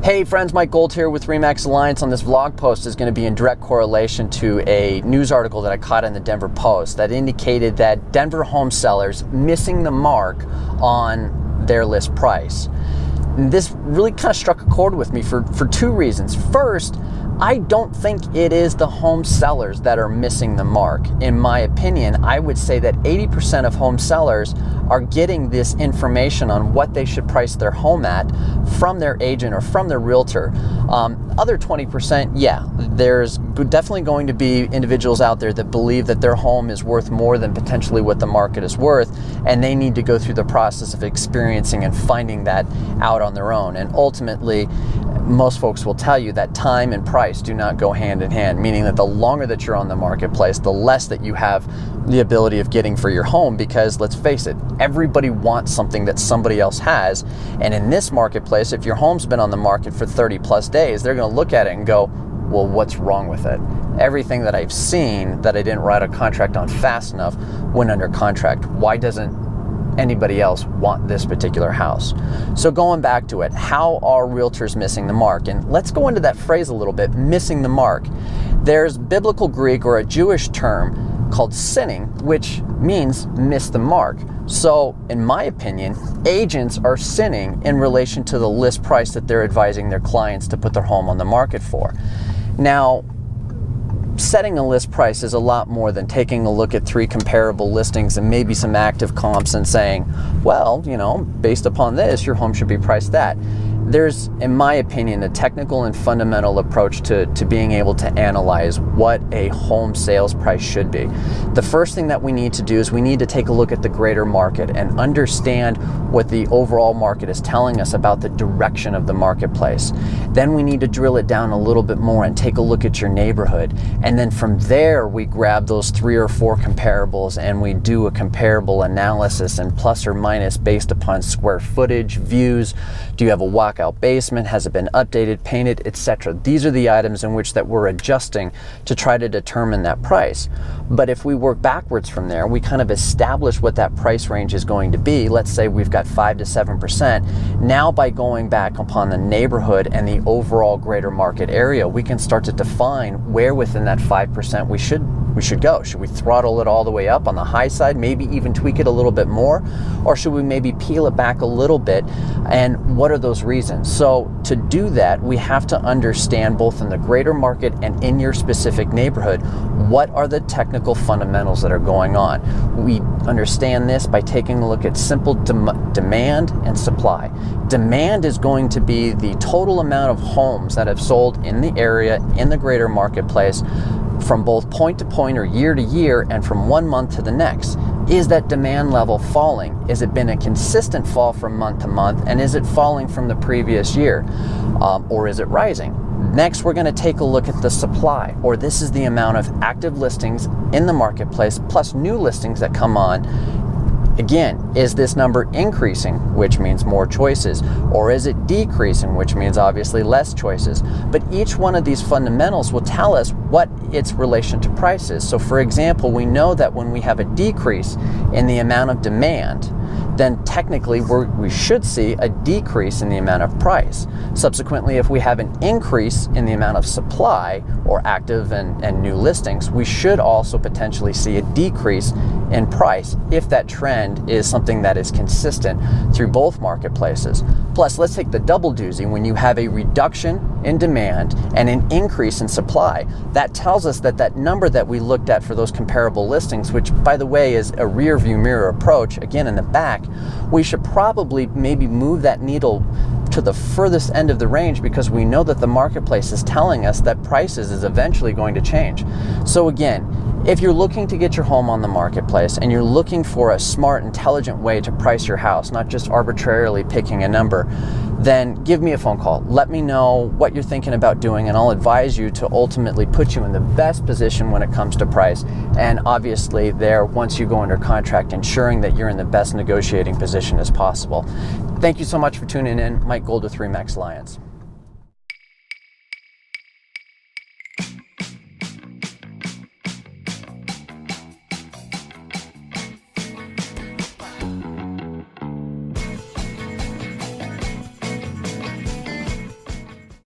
Hey friends, Mike Gold here with RE/MAX Alliance. On this vlog post is going to be in direct correlation to a news article that I caught in the Denver Post that indicated that Denver home sellers missing the mark on their list price. And this really kind of struck a chord with me for two reasons. First, I don't think it is the home sellers that are missing the mark. In my opinion, I would say that 80% of home sellers are getting this information on what they should price their home at from their agent or from their realtor. Other 20%, yeah, there's definitely going to be individuals out there that believe that their home is worth more than potentially what the market is worth, and they need to go through the process of experiencing and finding that out on their own. And ultimately, most folks will tell you that time and price do not go hand in hand, meaning that the longer that you're on the marketplace, the less that you have the ability of getting for your home, because let's face it, everybody wants something that somebody else has. And in this marketplace, if your home's been on the market for 30 plus days, they're going to look at it and go, well, what's wrong with it? Everything that I've seen that I didn't write a contract on fast enough went under contract. Why doesn't anybody else want this particular house? So going back to it, how are realtors missing the mark? And let's go into that phrase a little bit, missing the mark. There's biblical Greek or a Jewish term called sinning, which means miss the mark. So in my opinion, agents are sinning in relation to the list price that they're advising their clients to put their home on the market for. Now, setting a list price is a lot more than taking a look at 3 comparable listings and maybe some active comps and saying, well, you know, based upon this, your home should be priced that. There's, in my opinion, a technical and fundamental approach to being able to analyze what a home sales price should be. The first thing that we need to do is we need to take a look at the greater market and understand what the overall market is telling us about the direction of the marketplace. Then we need to drill it down a little bit more and take a look at your neighborhood. And then from there, we grab those 3 or 4 comparables and we do a comparable analysis, and plus or minus based upon square footage, views, do you have a walkout basement, has it been updated, painted, etc. These are the items in which that we're adjusting to try to determine that price. But if we work backwards from there, we kind of establish what that price range is going to be. Let's say we've got 5 to 7%. Now by going back upon the neighborhood and the overall greater market area, we can start to define where within that 5% we should go. Should we throttle it all the way up on the high side, maybe even tweak it a little bit more? Or should we maybe peel it back a little bit? And what are those reasons? So to do that, we have to understand both in the greater market and in your specific neighborhood, what are the technical fundamentals that are going on? We understand this by taking a look at simple demand and supply. Demand is going to be the total amount of homes that have sold in the area, in the greater marketplace, from both point to point or year to year and from one month to the next. Is that demand level falling? Is it been a consistent fall from month to month? And is it falling from the previous year? Or is it rising? Next, we're going to take a look at the supply, or this is the amount of active listings in the marketplace plus new listings that come on. Again, is this number increasing, which means more choices, or is it decreasing, which means obviously less choices? But each one of these fundamentals will tell us what its relation to price is. So for example, we know that when we have a decrease in the amount of demand, then technically we should see a decrease in the amount of price. Subsequently, if we have an increase in the amount of supply or active and new listings, we should also potentially see a decrease in price if that trend is something that is consistent through both marketplaces. Plus, let's take the double doozy. When you have a reduction in demand and an increase in supply, that tells us that that number that we looked at for those comparable listings, which by the way is a rear view mirror approach, again in the back, we should probably maybe move that needle to the furthest end of the range, because we know that the marketplace is telling us that prices is eventually going to change. So again, if you're looking to get your home on the marketplace and you're looking for a smart, intelligent way to price your house, not just arbitrarily picking a number, then give me a phone call. Let me know what you're thinking about doing, and I'll advise you to ultimately put you in the best position when it comes to price. And obviously there, once you go under contract, ensuring that you're in the best negotiating position as possible. Thank you so much for tuning in. Mike Gold with RE/MAX Alliance.